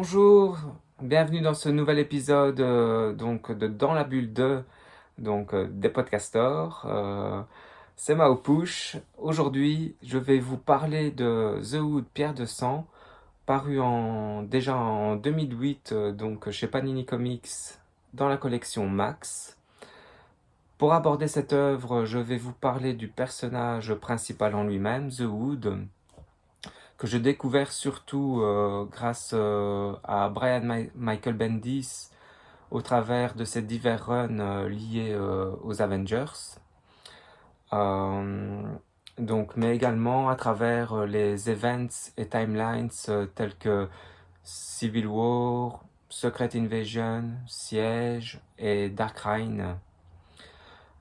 Bonjour, bienvenue dans ce nouvel épisode donc de Dans la bulle 2 des podcasters. C'est Mao Push. Aujourd'hui, je vais vous parler de The Hood Pierre de Sang, paru déjà en 2008 chez Panini Comics dans la collection Max. Pour aborder cette œuvre, je vais vous parler du personnage principal en lui-même, The Hood, que j'ai découvert surtout grâce à Michael Bendis au travers de ses divers runs liés aux Avengers. Euh, mais également à travers les events et timelines tels que Civil War, Secret Invasion, Siege et Dark Reign.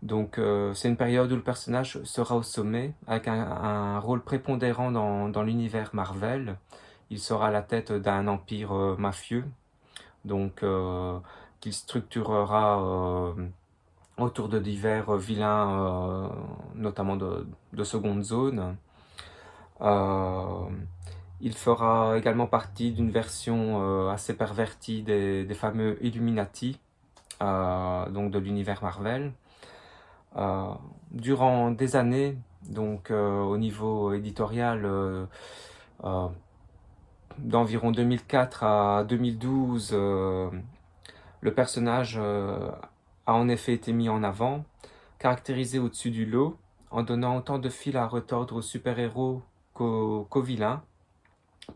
C'est une période où le personnage sera au sommet, avec un rôle prépondérant dans l'univers Marvel. Il sera à la tête d'un empire mafieux, donc qu'il structurera autour de divers vilains, notamment de seconde zone. Euh, il fera également partie d'une version assez pervertie des fameux Illuminati, donc de l'univers Marvel. Euh, Durant des années, au niveau éditorial, euh, d'environ 2004 à 2012, le personnage a en effet été mis en avant, caractérisé au-dessus du lot, en donnant autant de fil à retordre aux super-héros qu'aux vilains,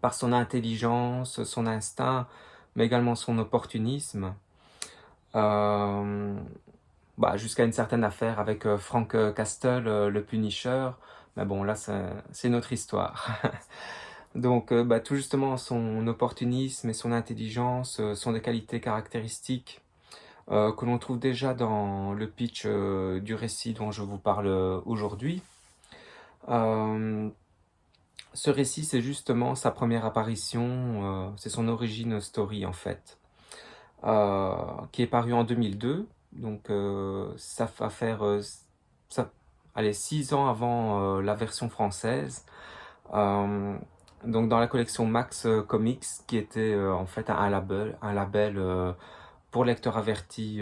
par son intelligence, son instinct, mais également son opportunisme. Euh, Jusqu'à une certaine affaire avec Frank Castle, le Punisher. Mais bon, là, c'est une autre histoire. Tout justement, son opportunisme et son intelligence sont des qualités caractéristiques que l'on trouve déjà dans le pitch du récit dont je vous parle aujourd'hui. Euh, Ce récit, c'est justement sa première apparition, c'est son origin story en fait, qui est paru en 2002. Ça va faire ça, allez, 6 ans avant la version française. Euh, dans la collection Max Comics, qui était en fait un label pour lecteurs avertis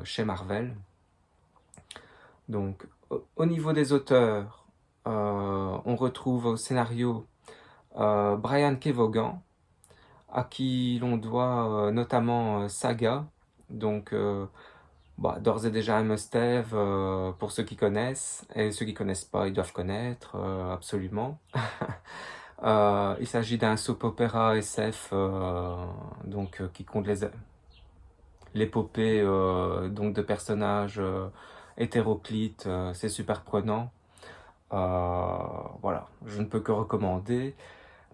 chez Marvel. Au niveau des auteurs, on retrouve au scénario Brian Kevogan, à qui l'on doit notamment Saga, d'ores et déjà un must-have pour ceux qui connaissent, et ceux qui connaissent pas, ils doivent connaître absolument. Il s'agit d'un soap opéra SF qui compte l'épopée de personnages hétéroclites, c'est super prenant. Voilà, je ne peux que recommander.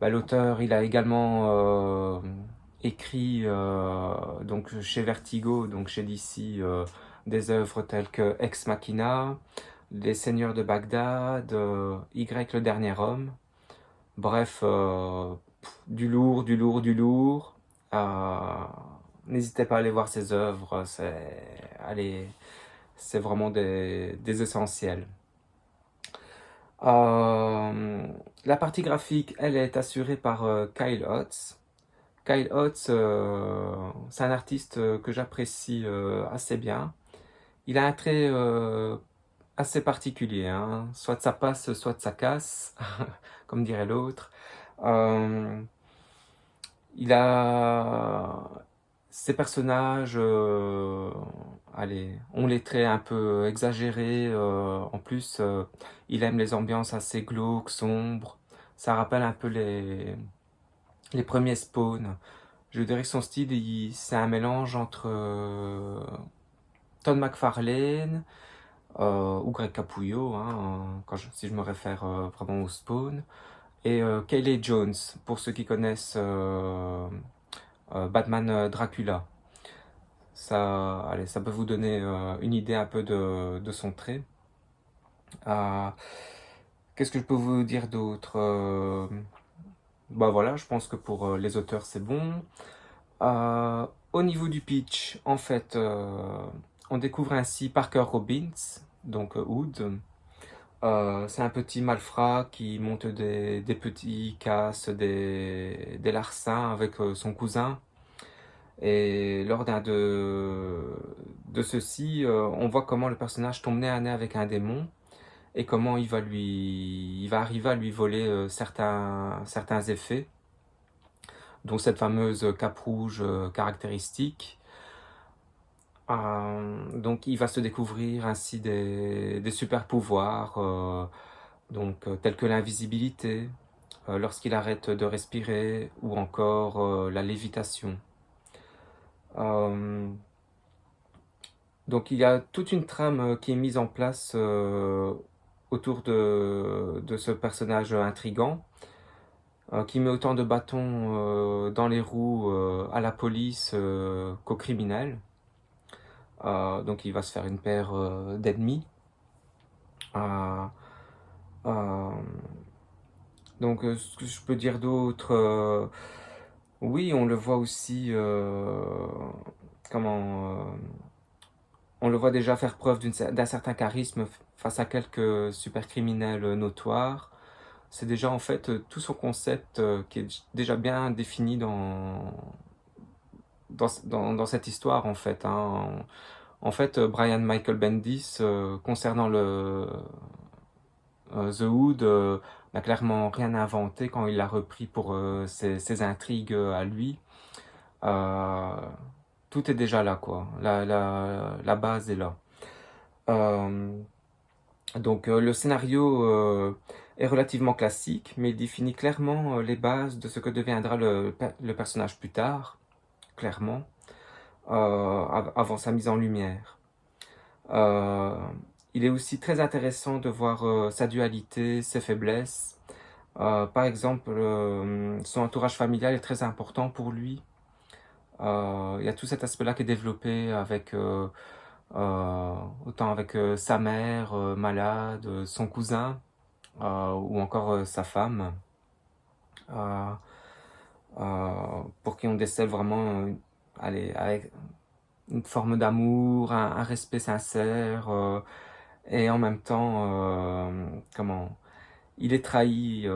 L'auteur, il a également écrit chez Vertigo, donc chez DC, des œuvres telles que Ex Machina, Les Seigneurs de Bagdad, Y le Dernier Homme. Bref, du lourd, du lourd, du lourd. N'hésitez pas à aller voir ses œuvres, c'est vraiment des essentiels. La partie graphique, elle est assurée par Kyle Hotz. Kyle Hotz, c'est un artiste que j'apprécie assez bien. Il a un trait assez particulier, hein. Soit ça passe, soit ça casse, comme dirait l'autre. Euh, il a ces personnages, ont les traits un peu exagérés. En plus, il aime les ambiances assez glauques, sombres. Ça rappelle un peu les premiers Spawn. Je dirais que son style, c'est un mélange entre Todd McFarlane ou Greg Capullo, hein, si je me réfère vraiment au Spawn, et Kayleigh Jones, pour ceux qui connaissent Batman Dracula. Ça peut vous donner une idée un peu de son trait. Euh, Qu'est-ce que je peux vous dire d'autre voilà, je pense que pour les auteurs c'est bon. Au niveau du pitch, en fait, on découvre ainsi Parker Robbins, donc Hood, C'est un petit malfrat qui monte des petits casses, des larcins avec son cousin. Et lors de ceux-ci, on voit comment le personnage tombe nez à nez avec un démon et comment il va arriver à lui voler certains effets, dont cette fameuse cape rouge caractéristique. Donc il va se découvrir ainsi des super pouvoirs, tels que l'invisibilité, lorsqu'il arrête de respirer, ou encore la lévitation. Euh, donc il y a toute une trame qui est mise en place autour de ce personnage intrigant, qui met autant de bâtons dans les roues à la police qu'aux criminels. Donc il va se faire une paire d'ennemis. Euh, euh, ce que je peux dire d'autre, oui, on le voit aussi, comment, on le voit déjà faire preuve d'un certain charisme face à quelques super criminels notoires. C'est déjà en fait tout son concept qui est déjà bien défini dans cette histoire en fait, hein. En fait, Brian Michael Bendis, concernant The Hood, n'a clairement rien inventé quand il l'a repris pour ses intrigues à lui. Euh, Tout est déjà là, quoi. La base est là. Euh, le scénario est relativement classique, mais il définit clairement les bases de ce que deviendra le personnage plus tard, clairement, avant sa mise en lumière. Euh, il est aussi très intéressant de voir sa dualité, ses faiblesses. Par exemple, son entourage familial est très important pour lui. Il y a tout cet aspect-là qui est développé avec autant avec sa mère malade, son cousin, ou encore sa femme, euh, pour qui on décèle vraiment allez, avec une forme d'amour, un respect sincère, et en même temps, comment, il est trahi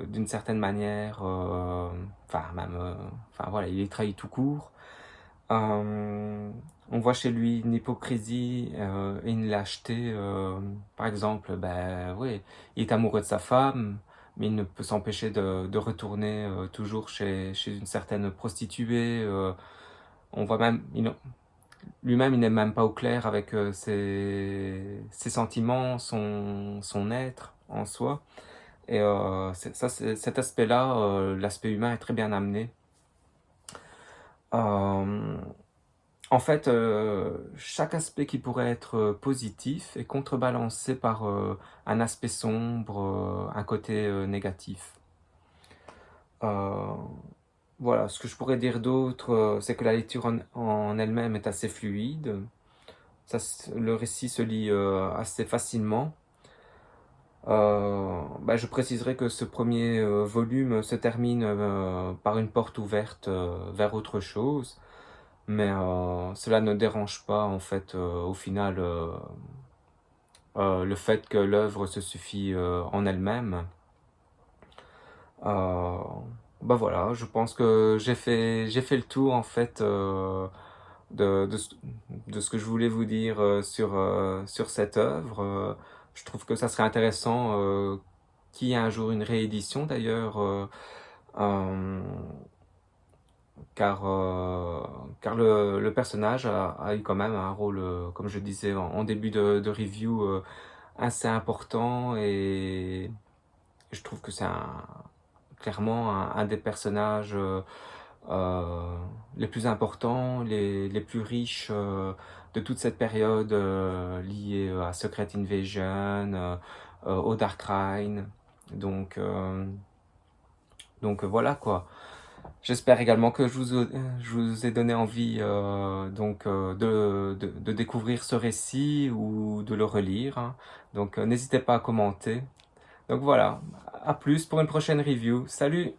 d'une certaine manière, enfin même, enfin voilà, il est trahi tout court. On voit chez lui une hypocrisie et une lâcheté. Par exemple, ben oui, il est amoureux de sa femme, mais il ne peut s'empêcher de retourner toujours chez une certaine prostituée. On voit même, lui-même, il n'est même pas au clair avec ses sentiments, son être en soi. Et cet aspect-là, l'aspect humain est très bien amené. Euh, En fait, chaque aspect qui pourrait être positif est contrebalancé par un aspect sombre, un côté négatif. Euh, voilà, ce que je pourrais dire d'autre, c'est que la lecture en elle-même est assez fluide. Le récit se lit assez facilement. Je préciserai que ce premier volume se termine par une porte ouverte vers autre chose. Mais cela ne dérange pas, en fait, au final, le fait que l'œuvre se suffit en elle-même. Euh, voilà, je pense que j'ai fait le tour, en fait, de, de, ce de ce que je voulais vous dire sur cette œuvre. Je trouve que ça serait intéressant qu'il y ait un jour une réédition, d'ailleurs. Euh, car le personnage a eu quand même un rôle, comme je disais en début de review, assez important, et je trouve que c'est clairement un des personnages euh, les plus importants, les plus riches de toute cette période liée à Secret Invasion, au Dark Reign. Donc, euh, voilà quoi. J'espère également que je vous ai donné envie de découvrir ce récit ou de le relire, hein. Donc n'hésitez pas à commenter. Donc voilà, à plus pour une prochaine review. Salut!